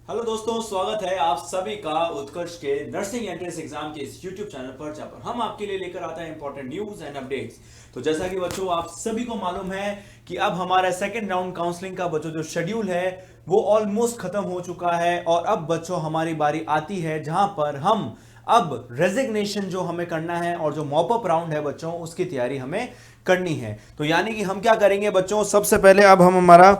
Hello दोस्तों, स्वागत है आप सभी का उत्कर्ष के नर्सिंग एंट्रेंस एग्जाम के इस यूट्यूब चैनल पर, जहां पर हम आपके लिए लेकर आते हैं इंपॉर्टेंट न्यूज एंड अपडेट्स। तो जैसा कि बच्चों आप सभी को मालूम है कि अब हमारा सेकंड राउंड काउंसलिंग का बच्चों जो शेड्यूल है वो ऑलमोस्ट खत्म हो चुका है और अब बच्चों हमारी बारी आती है जहां पर हम अब रेजिग्नेशन जो हमें करना है और जो मॉप अप राउंड है बच्चों उसकी तैयारी हमें करनी है। तो यानी कि हम क्या करेंगे बच्चों, सबसे पहले अब हम हमारा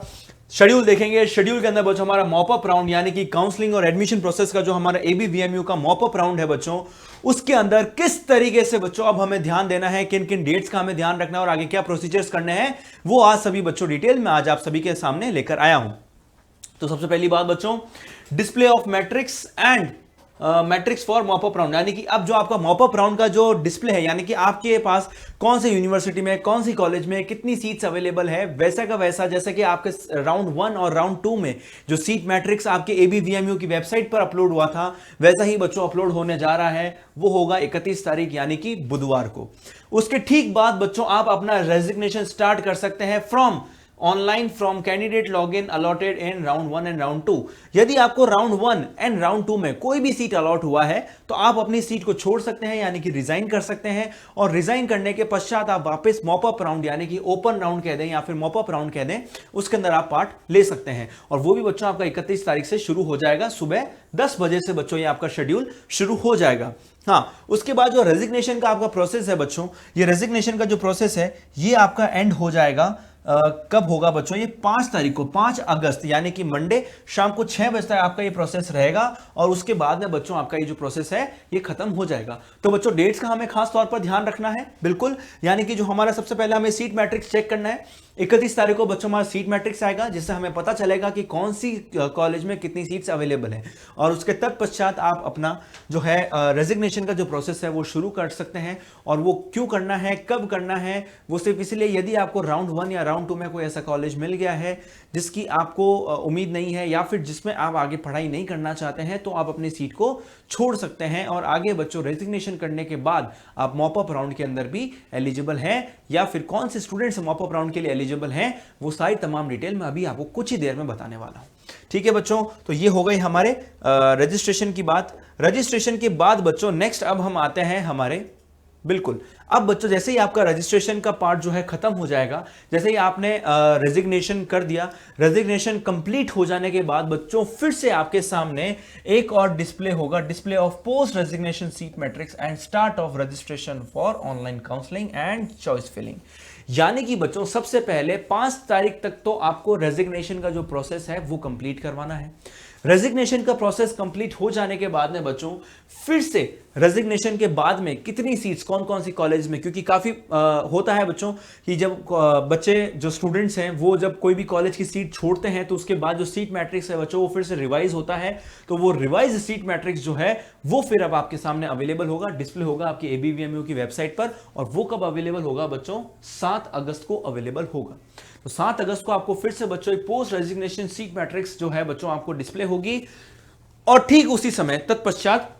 शेड्यूल देखेंगे। शेड्यूल के अंदर बच्चों हमारा मॉप अप राउंड यानी कि काउंसलिंग और एडमिशन प्रोसेस का जो हमारा एबीवीएमयू का मॉप अप राउंड है बच्चों, उसके अंदर किस तरीके से बच्चों अब हमें ध्यान देना है, किन किन डेट्स का हमें ध्यान रखना है और आगे क्या प्रोसीजर्स करने हैं, वो आज सभी बच्चों डिटेल में आज आप सभी के सामने लेकर आया हूं। तो सबसे पहली बात बच्चों, display of matrix and matrix for mop up round, यानी कि अब जो आपका मॉपअप राउंड का जो डिस्प्ले है, यानी कि आपके पास कौन से यूनिवर्सिटी में, कौन सी कॉलेज में कितनी सीट्स अवेलेबल है, वैसा का वैसा जैसे कि आपके राउंड 1 और राउंड 2 में जो सीट मैट्रिक्स आपके एबीवीएमयू की वेबसाइट पर अपलोड हुआ था, वैसा ही बच्चों अपलोड होने जा रहा है। वो होगा 31 तारीख यानी कि बुधवार को। उसके ठीक बाद बच्चों आप अपना रेजिग्नेशन स्टार्ट कर सकते हैं from online from candidate login allotted in round 1 and round 2। यदि आपको राउंड 1 एंड राउंड 2 में कोई भी सीट अलॉट हुआ है तो आप अपनी सीट को छोड़ सकते हैं, यानी कि रिजाइन कर सकते हैं। और रिजाइन करने के पश्चात आप वापस मॉप अप राउंड यानी कि ओपन राउंड कह दें या फिर मॉप अप राउंड कह दें, उसके अंदर आप पार्ट ले सकते हैं। और वो भी बच्चों आपका 31 तारीख से शुरू हो जाएगा। सुबह 10 बजे से बच्चों ये आपका शेड्यूल शुरू हो जाएगा। हाँ, उसके बाद जो रेजिग्नेशन का आपका प्रोसेस है बच्चों, ये रेजिग्नेशन का जो प्रोसेस है ये आपका एंड हो जाएगा कब होगा बच्चों, ये 5 तारीख को, 5 अगस्त यानी कि मंडे शाम को 6 बजे तक आपका ये प्रोसेस रहेगा। और उसके बाद में बच्चों आपका ये जो प्रोसेस है ये खत्म हो जाएगा। तो बच्चों डेट्स का हमें खास तौर पर ध्यान रखना है, बिल्कुल। यानी कि जो हमारा सबसे पहले हमें सीट मैट्रिक्स चेक करना है। 31 तारीख को बच्चों हमारा सीट मैट्रिक्स आएगा, जिससे हमें पता चलेगा कि कौन सी कॉलेज में कितनी सीट्स अवेलेबल है। और उसके तत्पश्चात आप अपना जो है रेजिग्नेशन का जो प्रोसेस है वो शुरू कर सकते हैं। और वो क्यों करना है, कब करना है, वो सिर्फ इसलिए यदि आपको राउंड 1 या राउंड 2 में कोई ऐसा कॉलेज मिल गया है जिसकी आपको उम्मीद नहीं है या फिर जिसमें आप आगे पढ़ाई नहीं करना चाहते हैं, तो आप अपनी सीट को छोड़ सकते हैं। और आगे बच्चों रेजिग्नेशन करने के बाद आप मॉप अप राउंड के अंदर भी एलिजिबल हैं, या फिर कौन से स्टूडेंट्स मॉप अप राउंड के लिए एलिजिबल हैं, वो सारी तमाम डिटेल मैं अभी आपको कुछ ही देर में बताने वाला हूं। ठीक है बच्चों, तो ये हो गई हमारे रजिस्ट्रेशन की बात। रजिस्ट्रेशन के बाद बच्चों नेक्स्ट अब हम आते हैं हमारे, बिल्कुल, अब बच्चों जैसे ही आपका रजिस्ट्रेशन का पार्ट जो है खत्म हो जाएगा, जैसे ही आपने रेजिग्नेशन कर दिया, रेजिग्नेशन कंप्लीट हो जाने के बाद बच्चों फिर से आपके सामने एक और डिस्प्ले होगा, display of post resignation seat matrix and start of registration for online counselling and choice filling. यानी कि बच्चों सबसे पहले 5 तारीख तक तो आपको रेजिग्नेशन का जो प्रोसेस है वो कंप्लीट करवाना है। रेजिग्नेशन का प्रोसेस कंप्लीट हो जाने के बाद में बच्चों फिर से रेजिग्नेशन के बाद में कितनी सीट्स कौन कौन सी कॉलेज में, क्योंकि काफ़ी होता है बच्चों कि जब बच्चे जो स्टूडेंट्स हैं वो जब कोई भी कॉलेज की सीट छोड़ते हैं तो उसके बाद जो सीट मैट्रिक्स है बच्चों वो फिर से रिवाइज होता है। तो वो रिवाइज सीट मैट्रिक्स जो है वो फिर अब आपके सामने अवेलेबल होगा, डिस्प्ले होगा आपकी एबीवीएमयू की वेबसाइट पर। और वो कब अवेलेबल होगा बच्चों, 7 अगस्त को अवेलेबल होगा। तो 7 अगस्त को आपको फिर से बच्चों एक पोस्ट रेजिग्नेशन सीट मैट्रिक्स जो है बच्चों आपको डिस्प्ले होगी। और ठीक उसी समय तत्पश्चात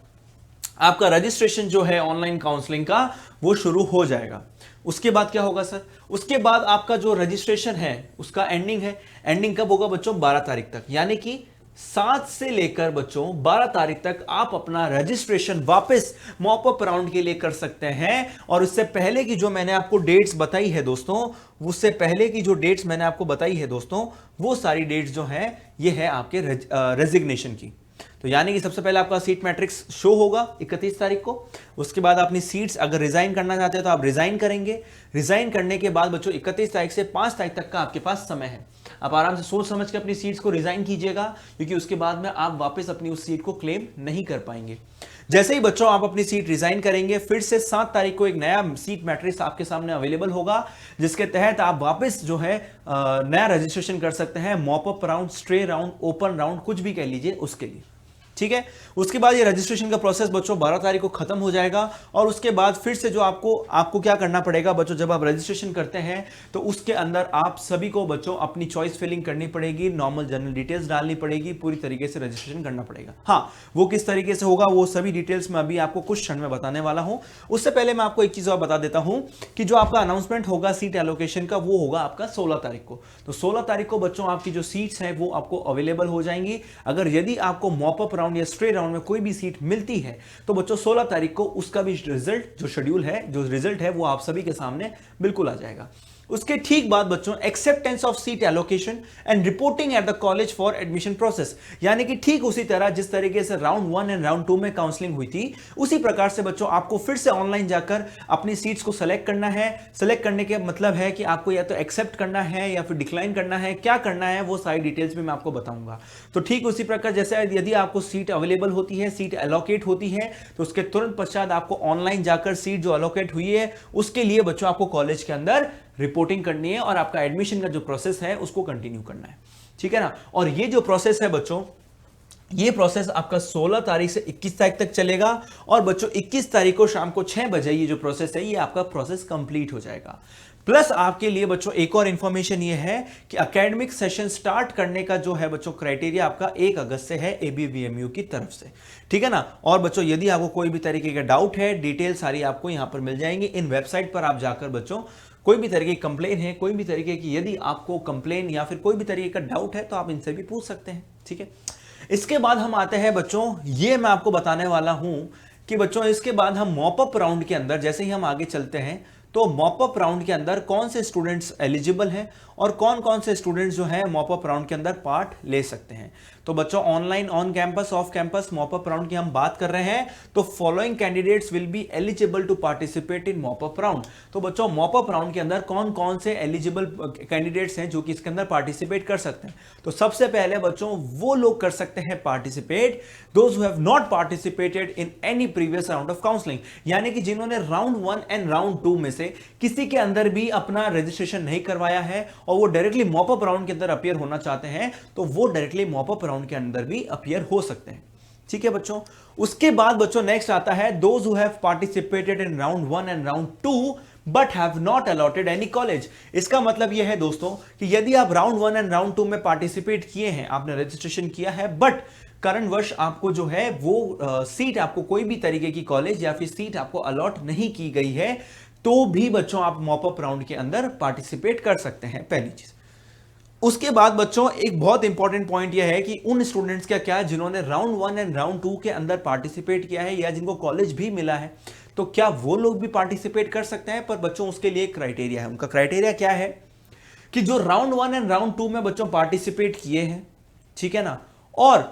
आपका रजिस्ट्रेशन जो है ऑनलाइन काउंसलिंग का वो शुरू हो जाएगा। उसके बाद क्या होगा सर, उसके बाद आपका जो रजिस्ट्रेशन है उसका एंडिंग है। एंडिंग कब होगा बच्चों, 12 तारीख तक, यानी कि 7 से लेकर बच्चों 12 तारीख तक आप अपना रजिस्ट्रेशन वापस मॉप अप राउंड के लिए कर सकते हैं। और उससे पहले की जो मैंने आपको डेट्स बताई है दोस्तों, उससे पहले की जो डेट्स मैंने आपको बताई है दोस्तों, वो सारी डेट्स जो है ये है आपके रेजिग्नेशन की। तो यानी कि सबसे पहले आपका सीट मैट्रिक्स शो होगा 31 तारीख को। उसके बाद अपनी सीट्स अगर रिजाइन करना चाहते हैं तो आप रिजाइन करेंगे। रिजाइन करने के बाद बच्चों 31 तारीख से 5 तारीख तक का आपके पास समय है। आप आराम से सोच समझ के अपनी सीट्स को रिजाइन कीजिएगा, क्योंकि उसके बाद में आप वापस अपनी उस सीट को क्लेम नहीं कर पाएंगे। जैसे ही बच्चों आप अपनी सीट रिजाइन करेंगे, फिर से 7 तारीख को एक नया सीट मैट्रिक्स आपके सामने अवेलेबल होगा, जिसके तहत आप वापस जो है नया रजिस्ट्रेशन कर सकते हैं। Mop up round, stray round, open round, कुछ भी कह लीजिए उसके लिए। ठीक है। उसके बाद ये रजिस्ट्रेशन का प्रोसेस बच्चों 12 तारीख को खत्म हो जाएगा और उसके बाद फिर से जो आपको क्या करना पड़ेगा बच्चों, जब आप रजिस्ट्रेशन करते हैं तो उसके अंदर आप सभी को बच्चों अपनी चॉइस फिलिंग करनी पड़ेगी, नॉर्मल जनरल डिटेल्स डालनी पड़ेगी, पूरी तरीके से रजिस्ट्रेशन करना पड़ेगा। हाँ, वो किस तरीके से होगा वो सभी डिटेल्स मैं अभी आपको कुछ क्षण में बताने वाला हूं। उससे पहले मैं आपको एक चीज और बता देता हूं कि जो आपका अनाउंसमेंट होगा सीट एलोकेशन का वो होगा आपका 16 तारीख को। तो 16 तारीख को बच्चों आपकी जो सीट्स हैं वो आपको अवेलेबल हो जाएंगी। अगर यदि आपको मॉपअप राउंड या स्ट्रे राउंड में कोई भी सीट मिलती है तो बच्चों 16 तारीख को उसका भी रिजल्ट, जो शेड्यूल है, जो रिजल्ट है वो आप सभी के सामने बिल्कुल आ जाएगा। उसके ठीक बाद बच्चों acceptance of seat allocation and reporting at the college for admission process, यानी कि ठीक उसी तरह जिस तरीके से राउंड 1 एंड राउंड 2 में काउंसलिंग हुई थी उसी प्रकार से बच्चों आपको फिर से ऑनलाइन जाकर अपनी सीट्स को सेलेक्ट करना है। सेलेक्ट करने के मतलब है कि आपको या तो एक्सेप्ट करना है या फिर डिक्लाइन करना है, क्या करना है वो सारी डिटेल्स भी मैं आपको बताऊंगा। तो ठीक उसी प्रकार जैसे यदि आपको सीट अवेलेबल होती है, सीट एलोकेट होती है, तो उसके तुरंत पश्चात आपको ऑनलाइन जाकर सीट जो एलोकेट हुई है उसके लिए बच्चों आपको कॉलेज के अंदर रिपोर्टिंग करनी है और आपका एडमिशन का जो प्रोसेस है उसको कंटिन्यू करना है, ठीक है ना। और ये जो प्रोसेस है बच्चों, ये प्रोसेस आपका 16 तारीख से 21 तारीख तक चलेगा और बच्चों 21 तारीख को शाम को 6 बजे ये जो प्रोसेस है ये आपका प्रोसेस कंप्लीट हो जाएगा। प्लस आपके लिए बच्चों एक और इंफॉर्मेशन ये है कि एकेडमिक सेशन स्टार्ट करने का जो है बच्चों क्राइटेरिया आपका 1 अगस्त से है ABVMU की तरफ से, ठीक है ना। और बच्चों यदि आपको कोई भी तरीके का डाउट है, डिटेल सारी आपको यहां पर मिल जाएंगी। इन वेबसाइट पर आप जाकर बच्चों कोई भी तरीके की कंप्लेन है, कोई भी तरीके की यदि आपको कंप्लेन या फिर कोई भी तरीके का डाउट है तो आप इनसे भी पूछ सकते हैं, ठीक है। इसके बाद हम आते हैं बच्चों, ये मैं आपको बताने वाला हूं कि बच्चों इसके बाद हम मॉपअप राउंड के अंदर जैसे ही हम आगे चलते हैं तो मॉपअप राउंड के अंदर कौन से स्टूडेंट्स एलिजिबल हैं और कौन कौन से स्टूडेंट्स जो हैं मॉपअप राउंड के अंदर पार्ट ले सकते हैं। तो बच्चों online, on campus, off campus mop up round की हम बात कर रहे हैं तो following candidates will be eligible to participate in mop up round. तो बच्चों मॉपअप राउंड के अंदर कौन कौन से एलिजिबल कैंडिडेट्स हैं जो कि इसके अंदर पार्टिसिपेट कर सकते हैं। तो सबसे पहले बच्चों वो लोग कर सकते हैं participate those who have not participated in any previous round of counselling, यानी कि जिन्होंने राउंड 1 एंड राउंड 2 में से किसी के अंदर भी अपना रजिस्ट्रेशन नहीं करवाया है और वो डायरेक्टली मॉपअप राउंड के अंदर अपीयर होना चाहते हैं तो वो डायरेक्टली मॉपअप राउंड के अंदर भी अपीयर हो सकते हैं, ठीक है बच्चों। उसके बाद बच्चों नेक्स्ट आता है those who have participated in round 1 and round 2 but have not allotted any college. इसका मतलब यह है दोस्तों कि यदि आप राउंड 1 एंड राउंड 2 में पार्टिसिपेट किए हैं, आपने रजिस्ट्रेशन किया है बट कारणवश आपको जो है वो सीट आपको कोई भी तरीके की कॉलेज या फिर सीट आपको अलॉट नहीं की गई है तो भी बच्चों आप मॉपअप राउंड के अंदर पार्टिसिपेट कर सकते हैं, पहली चीज। उसके बाद बच्चों एक बहुत इंपॉर्टेंट पॉइंट यह है कि उन स्टूडेंट्स का क्या जिन्होंने राउंड 1 एंड राउंड 2 के अंदर पार्टिसिपेट किया है या जिनको कॉलेज भी मिला है तो क्या वो लोग भी पार्टिसिपेट कर सकते हैं। पर बच्चों उसके लिए एक क्राइटेरिया है। उनका क्राइटेरिया क्या है कि जो राउंड 1 एंड राउंड 2 में बच्चों पार्टिसिपेट किए हैं, ठीक है ना, और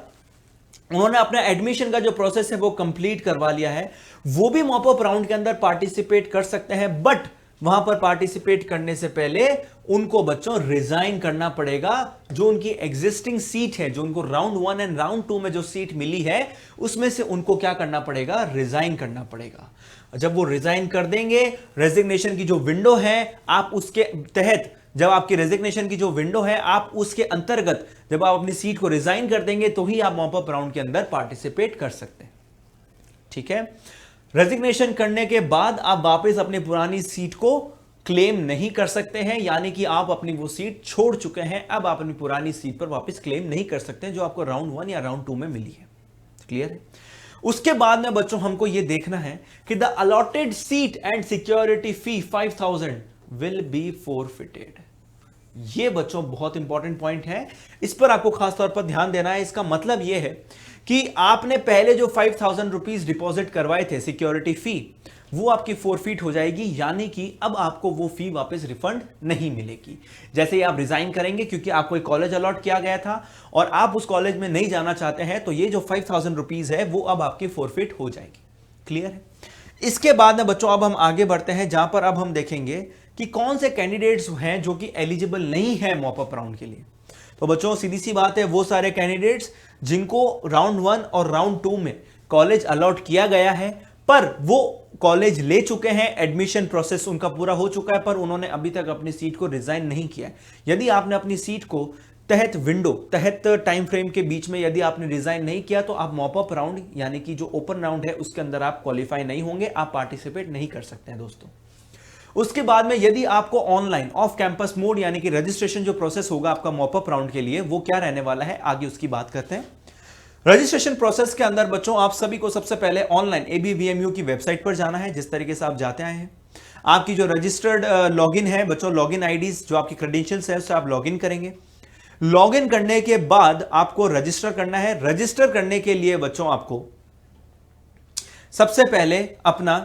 उन्होंने अपना एडमिशन का जो प्रोसेस है वो कंप्लीट करवा लिया है, वो भी मॉपअप राउंड के अंदर पार्टिसिपेट कर सकते हैं। बट वहां पर पार्टिसिपेट करने से पहले उनको बच्चों रिजाइन करना पड़ेगा। जो उनकी एग्जिस्टिंग सीट है, जो उनको राउंड 1 एंड राउंड 2 में जो सीट मिली है उसमें से उनको क्या करना पड़ेगा, रिजाइन करना पड़ेगा। जब वो रिजाइन कर देंगे, रेजिग्नेशन की जो विंडो है आप उसके तहत, जब आपकी रेजिग्नेशन की जो विंडो है आप उसके अंतर्गत जब आप अपनी सीट को रिजाइन कर देंगे तो ही आप मॉपअप राउंड के अंदर पार्टिसिपेट कर सकते हैं, ठीक है। रेजिग्नेशन करने के बाद आप वापस अपनी पुरानी सीट को क्लेम नहीं कर सकते हैं, यानी कि आप अपनी वो सीट छोड़ चुके हैं, अब आप अपनी पुरानी सीट पर वापस क्लेम नहीं कर सकते हैं जो आपको राउंड 1 या राउंड 2 में मिली है, क्लियर है। उसके बाद में बच्चों हमको यह देखना है कि the allotted seat and security fee 5000 will be forfeited. ये बच्चों बहुत इंपॉर्टेंट पॉइंट है, इस पर आपको खास तौर पर ध्यान देना है। इसका मतलब यह है कि आपने पहले जो 5000 रुपीज डिपॉजिट करवाए थे सिक्योरिटी फी, वो आपकी फॉरफिट हो जाएगी, यानी कि अब आपको वो फी वापस रिफंड नहीं मिलेगी। जैसे ही आप रिजाइन करेंगे, क्योंकि आपको एक कॉलेज अलॉट किया गया था और आप उस कॉलेज में नहीं जाना चाहते हैं, तो ये जो 5000 रुपीज है वो अब आपकी फॉरफिट हो जाएगी, क्लियर है। इसके बाद में बच्चों अब हम आगे बढ़ते हैं, जहां पर अब हम देखेंगे कि कौन से कैंडिडेट्स हैं जो कि एलिजिबल नहीं है मॉपअप राउंड के लिए। तो बच्चों सीधी सी बात है, वो सारे कैंडिडेट्स जिनको राउंड 1 और राउंड 2 में कॉलेज अलॉट किया गया है पर वो कॉलेज ले चुके हैं, एडमिशन प्रोसेस उनका पूरा हो चुका है, पर उन्होंने अभी तक अपनी सीट को रिजाइन नहीं किया है। यदि आपने अपनी सीट को तहत विंडो, तहत टाइम फ्रेम के बीच में यदि आपने डिजाइन नहीं किया तो आप मॉपअप राउंड यानी कि जो ओपन राउंड है उसके अंदर आप क्वालिफाई नहीं होंगे, आप पार्टिसिपेट नहीं कर सकते हैं दोस्तों। उसके बाद में यदि आपको ऑनलाइन ऑफ कैंपस मोड यानी कि रजिस्ट्रेशन जो प्रोसेस होगा आपका मॉपअप राउंड के लिए, वो क्या रहने वाला है आगे उसकी बात करते हैं। रजिस्ट्रेशन प्रोसेस के अंदर बच्चों आप सभी को सबसे पहले ऑनलाइन ABVMU की वेबसाइट पर जाना है, जिस तरीके से आप जाते आए हैं। आपकी जो रजिस्टर्ड लॉगिन है बच्चों, लॉगिन आईडीज जो आपकी क्रेडेंशियल्स है उससे आप लॉगिन करेंगे। लॉगिन करने के बाद आपको रजिस्टर करना है। रजिस्टर करने के लिए बच्चों आपको सबसे पहले अपना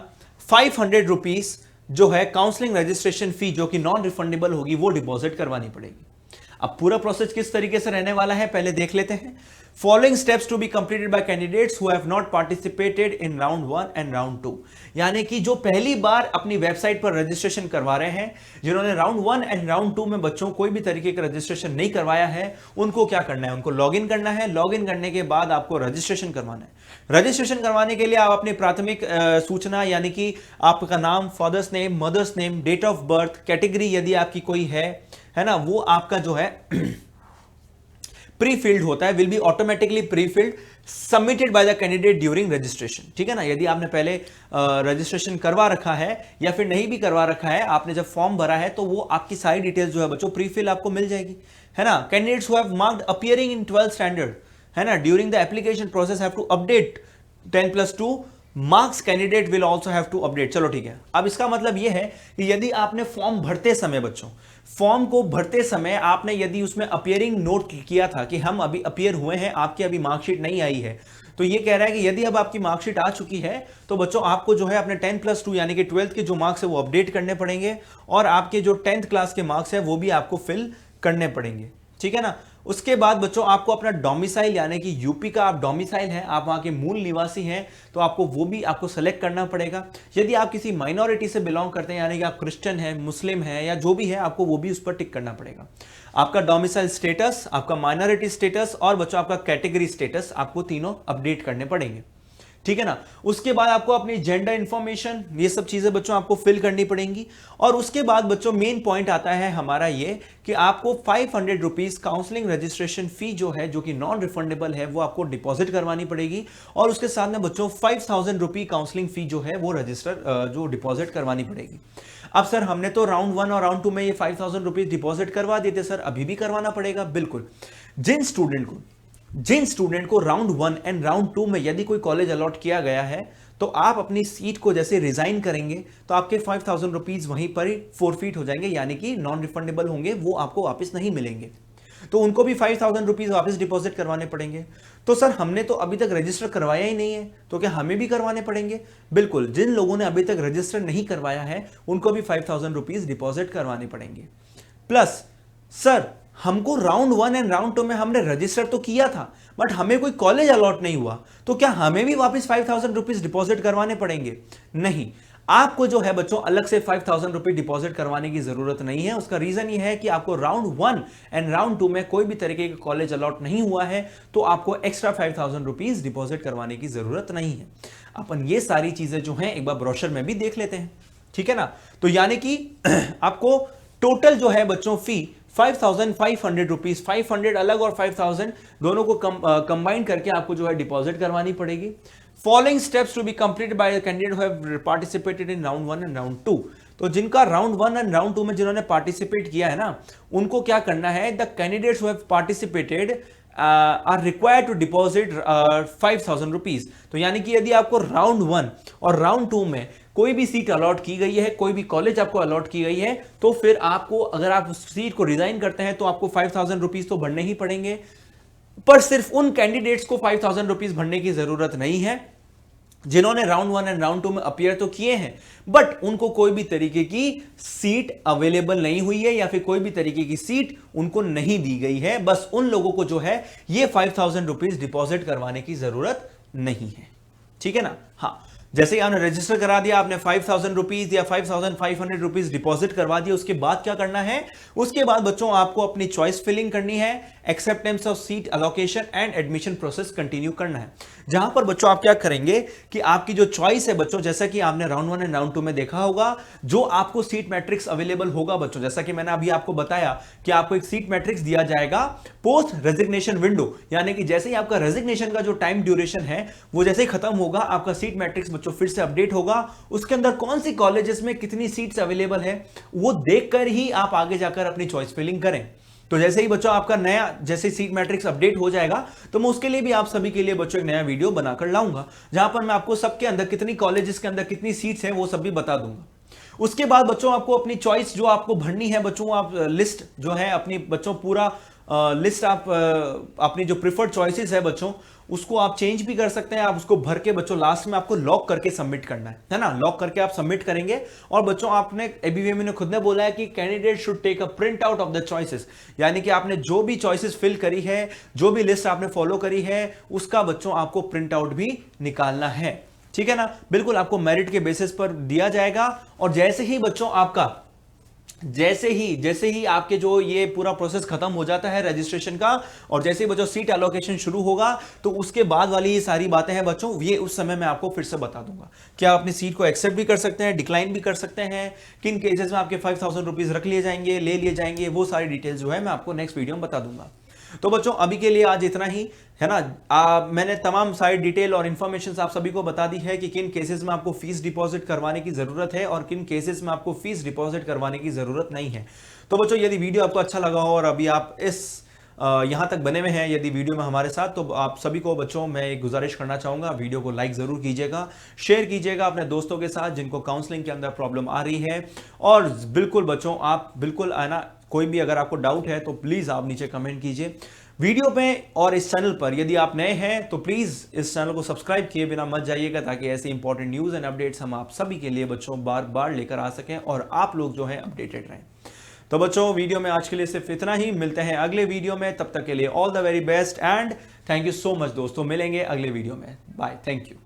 500 रुपीज जो है काउंसलिंग रजिस्ट्रेशन फी जो कि नॉन रिफंडेबल होगी वो डिपॉजिट करवानी पड़ेगी। अब पूरा प्रोसेस किस तरीके से रहने वाला है पहले देख लेते हैं। Following steps to be completed by candidates who have not participated in round 1 and round 2, यानी कि जो पहली बार अपनी वेबसाइट पर रजिस्ट्रेशन करवा रहे हैं, जिन्होंने राउंड 1 एंड राउंड 2 में बच्चों कोई भी तरीके का रजिस्ट्रेशन नहीं करवाया है, उनको क्या करना है, उनको लॉगिन करना है। लॉगिन करने के बाद आपको रजिस्ट्रेशन करवाना है। रजिस्ट्रेशन करवाने के लिए आप अपनी प्राथमिक सूचना यानी कि आपका नाम, father's name, mother's name, date of birth, category यदि आपकी कोई है ना, वो आपका जो है प्री फिल्ड होता है, will be automatically pre filled submitted by the candidate during registration. ठीक है ना, यदि आपने पहले रजिस्ट्रेशन करवा रखा है या फिर नहीं भी करवा रखा है, आपने जब फॉर्म भरा है तो वो आपकी सारी डिटेल्स जो है बच्चों प्री फिल आपको मिल जाएगी, है ना। Candidates who have marked appearing in 12th standard, है ना, during the application process have to update 10+2 marks, candidate will also have to update. चलो ठीक है, अब इसका मतलब यह है कि यदि आपने फॉर्म भरते समय बच्चों, फॉर्म को भरते समय आपने यदि उसमें अपीयरिंग नोट किया था कि हम अभी अपीयर हुए हैं, आपकी अभी मार्कशीट नहीं आई है, तो ये कह रहा है कि यदि अब आपकी मार्कशीट आ चुकी है तो बच्चों आपको जो है अपने 10+2 यानी कि 12th के जो मार्क्स है वो अपडेट करने पड़ेंगे और आपके जो 10th क्लास के मार्क्स है वो भी आपको फिल करने पड़ेंगे। ठीक है ना। उसके बाद बच्चों आपको अपना डोमिसाइल यानी कि यूपी का आप डोमिसाइल है, आप वहां के मूल निवासी हैं, तो आपको वो भी आपको सेलेक्ट करना पड़ेगा। यदि आप किसी माइनॉरिटी से बिलोंग करते हैं यानी कि आप क्रिश्चियन हैं, मुस्लिम हैं या जो भी है, आपको वो भी उस पर टिक करना पड़ेगा। आपका डोमिसाइल स्टेटस, आपका माइनॉरिटी स्टेटस और बच्चों आपका कैटेगरी स्टेटस, आपको तीनों अपडेट करने पड़ेंगे। ठीक है ना। उसके बाद आपको अपनी जेंडर इंफॉर्मेशन, ये सब चीजें बच्चों आपको फिल करनी पड़ेंगी। और उसके बाद बच्चों मेन पॉइंट आता है हमारा ये कि आपको 500 रुपीज काउंसलिंग रजिस्ट्रेशन फी जो है, जो कि नॉन रिफंडेबल है, वो आपको डिपॉजिट करवानी पड़ेगी। और उसके साथ में बच्चों 5000 रुपी काउंसलिंग फी जो है वो जो डिपॉजिट करवानी पड़ेगी। अब सर हमने तो राउंड 1 और राउंड 2 में ये 5000 रुपीज डिपॉजिट करवा दिए थे सर, अभी भी करवाना पड़ेगा? बिल्कुल। जिन स्टूडेंट को राउंड 1 एंड राउंड 2 में यदि कोई कॉलेज अलॉट किया गया है, तो आप अपनी सीट को जैसे रिजाइन करेंगे तो आपके 5000 रुपीज वहीं पर ही फोरफीट हो जाएंगे, यानी कि नॉन रिफंडेबल होंगे, वो आपको वापस नहीं मिलेंगे। तो उनको भी 5000 रुपीज वापस डिपॉजिट करवाने पड़ेंगे। तो सर हमने तो अभी तक रजिस्टर करवाया ही नहीं है, तो क्या हमें भी करवाने पड़ेंगे? बिल्कुल। जिन लोगों ने अभी तक रजिस्टर नहीं करवाया है उनको भी 5000 रुपीज डिपॉजिट करवाने पड़ेंगे। प्लस सर हमको राउंड 1 एंड राउंड 2 में हमने रजिस्टर तो किया था, बट हमें कोई कॉलेज अलॉट नहीं हुआ, तो क्या हमें भी वापस 5000 रुपीज डिपॉजिट करवाने पड़ेंगे? नहीं, आपको जो है बच्चों अलग से 5000 रुपीज डिपॉजिट करवाने की जरूरत नहीं है। उसका रीजन ये है कि आपको राउंड 1 एंड राउंड 2 में कोई भी तरीके का कॉलेज अलॉट नहीं हुआ है, तो आपको एक्स्ट्रा 5000 रुपीज डिपॉजिट करवाने की जरूरत नहीं है। अपन ये सारी चीजें जो हैं एक बार ब्रोशर में भी देख लेते हैं। ठीक है ना। तो यानी कि आपको टोटल जो है बच्चों फी 5500 रुपीज, 500 अलग और 5000 दोनों को कंबाइन करके आपको जो है डिपॉजिट करवानी पड़ेगी। Following steps to be completed by the candidate who have participated in round 1 and round 2। तो जिनका राउंड 1 एंड राउंड 2 में जिन्होंने पार्टिसिपेट किया है ना, उनको क्या करना है, the candidates who have participated are required to deposit 5000 rupees. तो यानी कि यदि आपको राउंड 1 और राउंड 2 में कोई भी सीट अलॉट की गई है, कोई भी कॉलेज आपको अलॉट की गई है, तो फिर आपको, अगर आप उस सीट को रिजाइन करते हैं तो आपको 5000 रुपीज तो भरने ही पड़ेंगे। पर सिर्फ उन कैंडिडेट्स को 5000 रुपीज भरने की जरूरत नहीं है जिन्होंने राउंड 1 एंड राउंड 2 में अपीयर तो किए हैं, बट उनको कोई भी तरीके की सीट अवेलेबल नहीं हुई है या फिर कोई भी तरीके की सीट उनको नहीं दी गई है। बस उन लोगों को जो है ये 5000 रुपीज डिपॉजिट करवाने की जरूरत नहीं है। ठीक है ना। हाँ, जैसे आपने रजिस्टर करा दिया, आपने 5000 रुपीज या 5500 रुपीज डिपॉजिट करवा दिया, उसके बाद क्या करना है? उसके बाद बच्चों आपको अपनी चॉइस फिलिंग करनी है acceptance of seat allocation and admission process continue करना है। जहां पर बच्चों आप क्या करेंगे कि आपकी जो चॉइस है बच्चों, जैसा कि आपने राउंड 1 एंड राउंड 2 में देखा होगा, जो आपको सीट मैट्रिक्स अवेलेबल होगा बच्चों, जैसा कि मैंने अभी आपको बताया कि आपको एक सीट मैट्रिक्स दिया जाएगा पोस्ट रेजिग्नेशन विंडो, यानी कि जैसे ही आपका रेजिग्नेशन का जो टाइम ड्यूरेशन है वो जैसे ही खत्म होगा, आपका सीट मैट्रिक्स बच्चों फिर से अपडेट होगा। उसके अंदर कौन सी कॉलेजेस में कितनी सीट्स अवेलेबल है वो देखकर ही आप आगे जाकर अपनी चॉइस फिलिंग करें। तो जैसे ही बच्चों आपका नया जैसे सीट मैट्रिक्स अपडेट हो जाएगा तो मैं उसके लिए भी आप सभी के लिए बच्चों एक नया वीडियो बनाकर लाऊंगा, जहां पर मैं आपको सबके अंदर कितनी कॉलेजेस के अंदर कितनी सीट्स हैं वो सब भी बता दूंगा। उसके बाद बच्चों आपको अपनी चॉइस जो आपको भरनी है बच्चों, आप लिस्ट जो है अपनी बच्चों पूरा लिस्ट आप अपनी जो प्रिफर्ड चॉइसेस है बच्चों उसको आप चेंज भी कर सकते हैं। आप उसको भर के बच्चों लास्ट में आपको लॉक करके सबमिट करना है ना, लॉक करके आप सबमिट करेंगे। और बच्चों आपने एबीवीएम ने खुद ने बोला है कि candidate should take a print out of the choices, यानी कि आपने जो भी चॉइसेस फिल करी है, जो भी लिस्ट आपने फॉलो करी है, उसका बच्चों आपको प्रिंट आउट भी निकालना है, ठीक है ना। बिल्कुल आपको मेरिट के बेसिस पर दिया जाएगा। और जैसे ही बच्चों आपका जैसे ही आपके जो ये पूरा प्रोसेस खत्म हो जाता है रजिस्ट्रेशन का, और जैसे ही बच्चों सीट एलोकेशन शुरू होगा, तो उसके बाद वाली ये सारी बातें हैं बच्चों, ये उस समय मैं आपको फिर से बता दूंगा कि आप अपनी सीट को एक्सेप्ट भी कर सकते हैं, डिक्लाइन भी कर सकते हैं, किन केसेस में आपके 5000 रुपीज रख लिए जाएंगे, ले लिए जाएंगे, वो सारी डिटेल्स जो है मैं आपको नेक्स्ट वीडियो में बता दूंगा। तो बच्चों अभी के लिए आज इतना ही है ना। मैंने तमाम सारी डिटेल और इंफॉर्मेशन आप सभी को बता दी है कि किन केसेस में आपको फीस डिपॉजिट करवाने की जरूरत है और किन केसेस में आपको फीस डिपॉजिट करवाने की जरूरत नहीं है। तो बच्चों यदि वीडियो आपको अच्छा लगा हो और अभी आप इस यहां तक बने हुए हैं यदि वीडियो में हमारे साथ, तो आप सभी को बच्चों मैं एक गुजारिश करना चाहूंगा, वीडियो को लाइक जरूर कीजिएगा, शेयर कीजिएगा अपने दोस्तों के साथ जिनको काउंसलिंग के अंदर प्रॉब्लम आ रही है। और बिल्कुल बच्चों आप बिल्कुल आना, कोई भी अगर आपको डाउट है तो प्लीज आप नीचे कमेंट कीजिए वीडियो पे। और इस चैनल पर यदि आप नए हैं तो प्लीज इस चैनल को सब्सक्राइब किए बिना मत जाइएगा, ताकि ऐसे इंपॉर्टेंट न्यूज एंड अपडेट्स हम आप सभी के लिए बच्चों बार बार लेकर आ सकें और आप लोग जो है अपडेटेड रहें। तो बच्चों वीडियो में आज के लिए सिर्फ इतना ही, मिलते हैं अगले वीडियो में, तब तक के लिए all the very best and thank you so much दोस्तों। मिलेंगे अगले वीडियो में, बाय, थैंक यू।